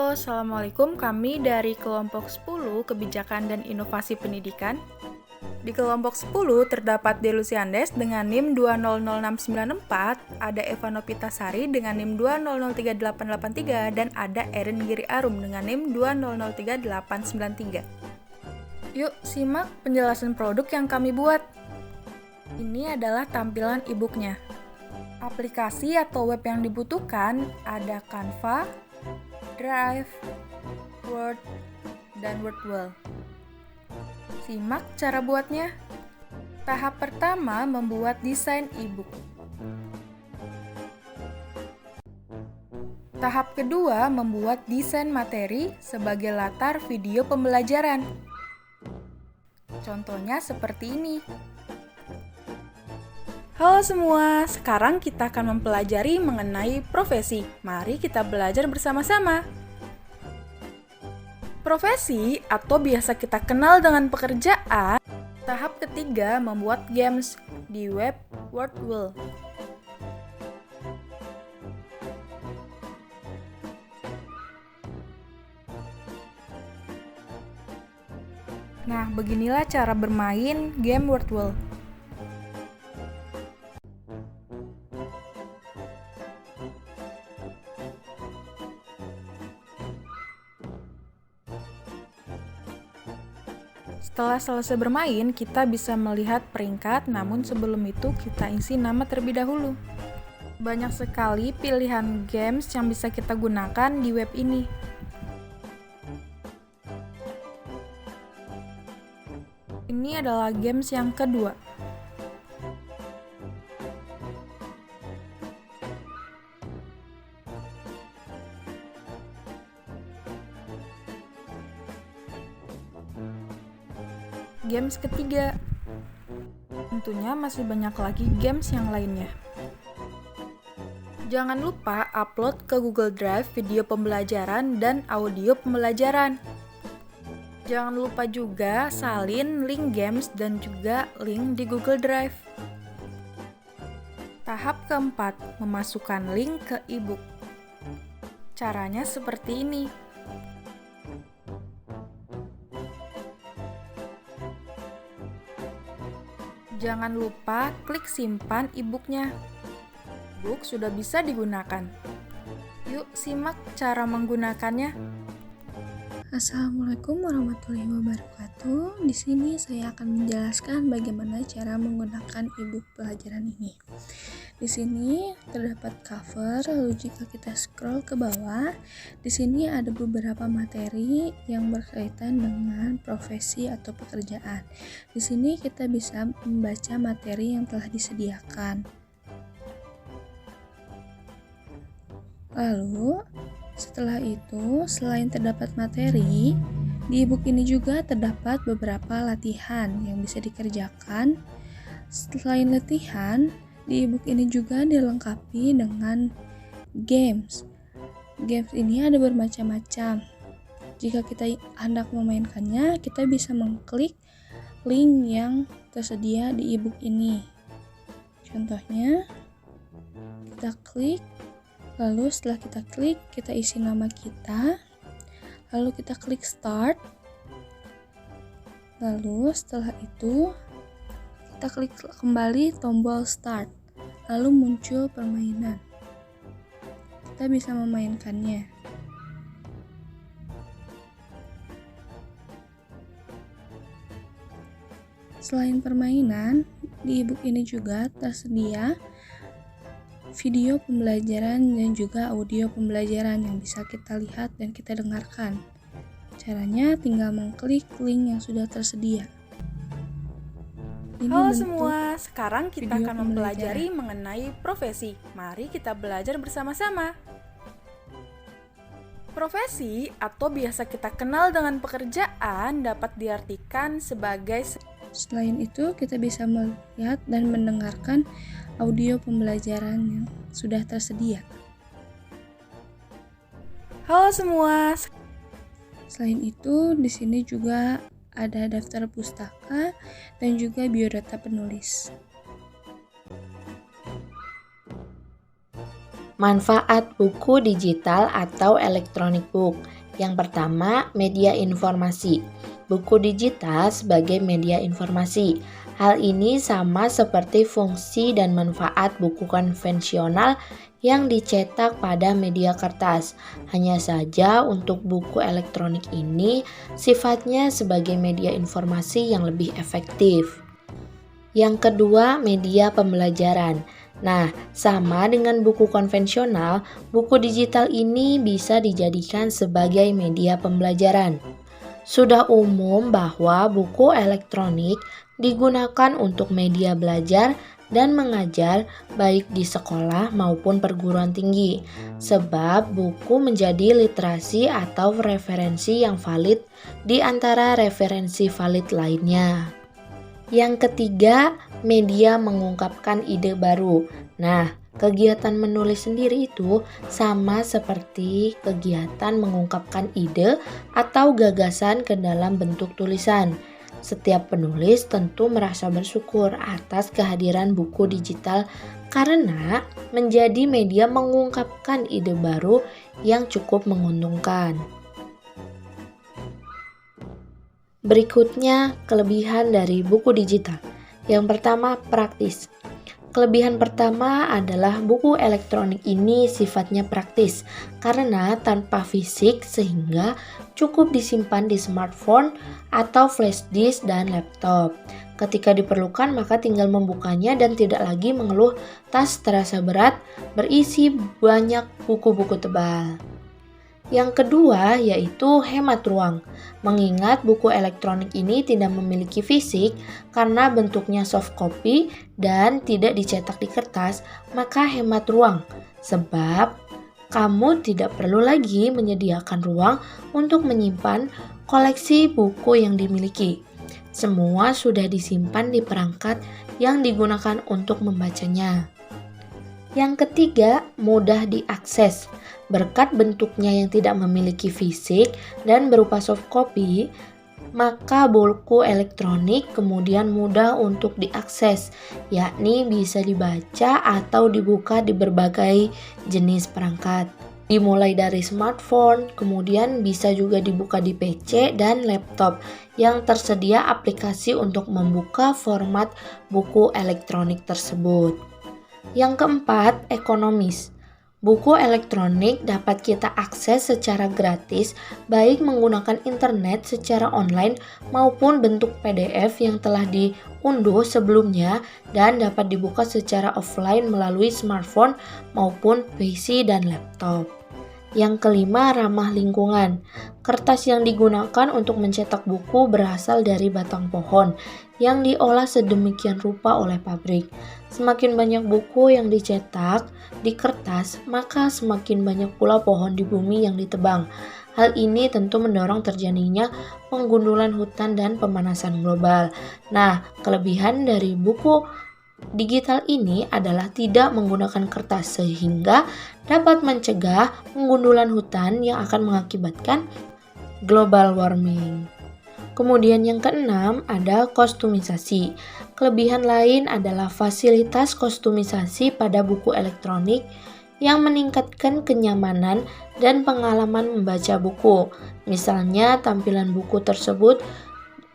Halo, Assalamualaikum. Kami dari kelompok 10 Kebijakan dan Inovasi Pendidikan. Di kelompok 10 terdapat Delusi Andes dengan NIM 2006964, ada Eva Nopitasari dengan NIM 2003883, dan ada Erin Giri Arum dengan NIM 2003893. Yuk, simak penjelasan produk yang kami buat. Ini adalah tampilan e-booknya. Aplikasi atau web yang dibutuhkan ada Canva, Drive, Word, dan Wordwall. Simak cara buatnya. Tahap pertama, membuat desain e-book. Tahap kedua, membuat desain materi sebagai latar video pembelajaran. Contohnya seperti ini. Halo semua, sekarang kita akan mempelajari mengenai profesi. Mari kita belajar bersama-sama. Profesi atau biasa kita kenal dengan pekerjaan. Tahap ketiga, membuat games di web Wordwall. Nah, beginilah cara bermain game Wordwall. Setelah selesai bermain, kita bisa melihat peringkat, namun sebelum itu kita isi nama terlebih dahulu. Banyak sekali pilihan games yang bisa kita gunakan di web ini. Ini adalah games yang kedua. Games ketiga. Tentunya masih banyak lagi games yang lainnya. Jangan lupa upload ke Google Drive video pembelajaran dan audio pembelajaran. Jangan lupa juga salin link games dan juga link di Google Drive. Tahap keempat, memasukkan link ke e-book. Caranya seperti ini. Jangan lupa klik simpan e-booknya. E-book sudah bisa digunakan. Yuk simak cara menggunakannya. Assalamualaikum warahmatullahi wabarakatuh. Di sini saya akan menjelaskan bagaimana cara menggunakan e-book pelajaran ini. Di sini terdapat cover, lalu jika kita scroll ke bawah, di sini ada beberapa materi yang berkaitan dengan profesi atau pekerjaan. Di sini kita bisa membaca materi yang telah disediakan. Lalu, setelah itu, selain terdapat materi, di e-book ini juga terdapat beberapa latihan yang bisa dikerjakan. Selain latihan, di e-book ini juga dilengkapi dengan games. Games ini ada bermacam-macam. Jika kita hendak memainkannya, kita bisa mengklik link yang tersedia di e-book ini. Contohnya, kita klik, lalu setelah kita klik, kita isi nama kita, lalu kita klik start, lalu setelah itu kita klik kembali tombol start, lalu muncul permainan. Kita bisa memainkannya. Selain permainan, di e-book ini juga tersedia video pembelajaran dan juga audio pembelajaran yang bisa kita lihat dan kita dengarkan. Caranya tinggal mengklik link yang sudah tersedia. Ini Halo semua, sekarang kita akan mempelajari mengenai profesi. Mari kita belajar bersama-sama. Profesi atau biasa kita kenal dengan pekerjaan dapat diartikan sebagai. Selain itu, kita bisa melihat dan mendengarkan audio pembelajaran yang sudah tersedia. Halo semua. Selain itu, di sini juga ada daftar pustaka dan juga biodata penulis. Manfaat buku digital atau electronic book. Yang pertama, media informasi. Buku digital sebagai media informasi. Hal ini sama seperti fungsi dan manfaat buku konvensional yang dicetak pada media kertas. Hanya saja untuk buku elektronik ini sifatnya sebagai media informasi yang lebih efektif. Yang kedua, media pembelajaran. Nah, sama dengan buku konvensional, buku digital ini bisa dijadikan sebagai media pembelajaran. Sudah umum bahwa buku elektronik digunakan untuk media belajar dan mengajar baik di sekolah maupun perguruan tinggi, sebab buku menjadi literasi atau referensi yang valid di antara referensi valid lainnya. Yang ketiga, media mengungkapkan ide baru. Nah, kegiatan menulis sendiri itu sama seperti kegiatan mengungkapkan ide atau gagasan ke dalam bentuk tulisan. Setiap penulis tentu merasa bersyukur atas kehadiran buku digital karena menjadi media mengungkapkan ide baru yang cukup menguntungkan. Berikutnya, kelebihan dari buku digital. Yang pertama, praktis. Kelebihan pertama adalah buku elektronik ini sifatnya praktis karena tanpa fisik sehingga cukup disimpan di smartphone atau flash disk dan laptop. Ketika diperlukan maka tinggal membukanya dan tidak lagi mengeluh tas terasa berat berisi banyak buku-buku tebal. Yang kedua yaitu hemat ruang. Mengingat buku elektronik ini tidak memiliki fisik karena bentuknya soft copy dan tidak dicetak di kertas, maka hemat ruang. Sebab kamu tidak perlu lagi menyediakan ruang untuk menyimpan koleksi buku yang dimiliki. Semua sudah disimpan di perangkat yang digunakan untuk membacanya. Yang ketiga, mudah diakses. Berkat bentuknya yang tidak memiliki fisik dan berupa soft copy, maka buku elektronik kemudian mudah untuk diakses, yakni bisa dibaca atau dibuka di berbagai jenis perangkat. Dimulai dari smartphone, kemudian bisa juga dibuka di PC dan laptop yang tersedia aplikasi untuk membuka format buku elektronik tersebut. Yang keempat, ekonomis. Buku elektronik dapat kita akses secara gratis baik menggunakan internet secara online maupun bentuk PDF yang telah diunduh sebelumnya dan dapat dibuka secara offline melalui smartphone maupun PC dan laptop. Yang kelima, ramah lingkungan. Kertas yang digunakan untuk mencetak buku berasal dari batang pohon yang diolah sedemikian rupa oleh pabrik. Semakin banyak buku yang dicetak di kertas, maka semakin banyak pula pohon di bumi yang ditebang. Hal ini tentu mendorong terjadinya penggundulan hutan dan pemanasan global. Nah, kelebihan dari buku digital ini adalah tidak menggunakan kertas sehingga dapat mencegah penggundulan hutan yang akan mengakibatkan global warming. Kemudian yang keenam ada kostumisasi. Kelebihan lain adalah fasilitas kostumisasi pada buku elektronik yang meningkatkan kenyamanan dan pengalaman membaca buku. Misalnya tampilan buku tersebut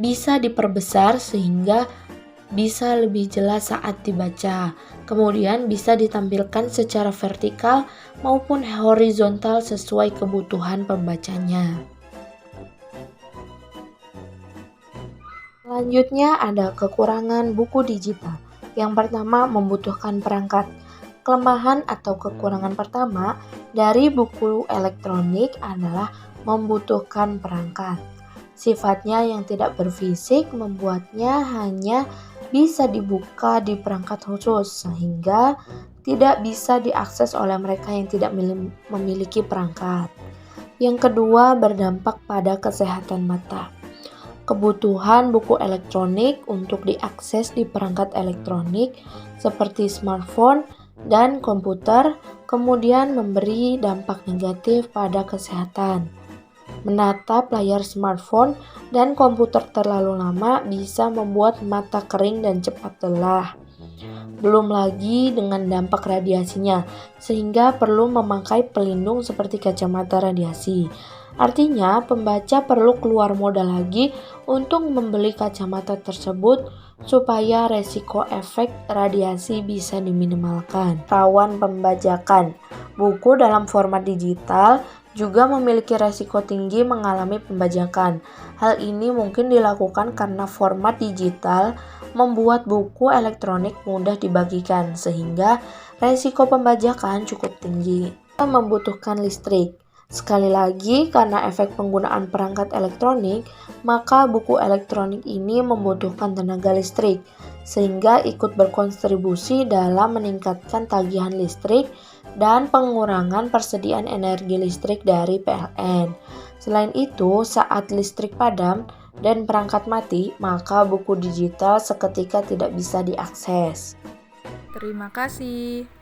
bisa diperbesar sehingga bisa lebih jelas saat dibaca. Kemudian bisa ditampilkan secara vertikal maupun horizontal sesuai kebutuhan pembacanya. Selanjutnya ada kekurangan buku digital. Yang pertama, membutuhkan perangkat. Kelemahan atau kekurangan pertama dari buku elektronik adalah membutuhkan perangkat. Sifatnya yang tidak berfisik membuatnya hanya bisa dibuka di perangkat khusus sehingga tidak bisa diakses oleh mereka yang tidak memiliki perangkat. Yang kedua, berdampak pada kesehatan mata. Kebutuhan buku elektronik untuk diakses di perangkat elektronik seperti smartphone dan komputer kemudian memberi dampak negatif pada kesehatan. Menatap layar smartphone dan komputer terlalu lama bisa membuat mata kering dan cepat lelah. Belum lagi dengan dampak radiasinya, sehingga perlu memakai pelindung seperti kacamata radiasi. Artinya, pembaca perlu keluar modal lagi untuk membeli kacamata tersebut supaya resiko efek radiasi bisa diminimalkan. Rawan pembajakan. Buku dalam format digital juga memiliki resiko tinggi mengalami pembajakan. Hal ini mungkin dilakukan karena format digital membuat buku elektronik mudah dibagikan, sehingga resiko pembajakan cukup tinggi. Membutuhkan listrik. Sekali lagi, karena efek penggunaan perangkat elektronik, maka buku elektronik ini membutuhkan tenaga listrik, sehingga ikut berkontribusi dalam meningkatkan tagihan listrik dan pengurangan persediaan energi listrik dari PLN. Selain itu, saat listrik padam dan perangkat mati, maka buku digital seketika tidak bisa diakses. Terima kasih.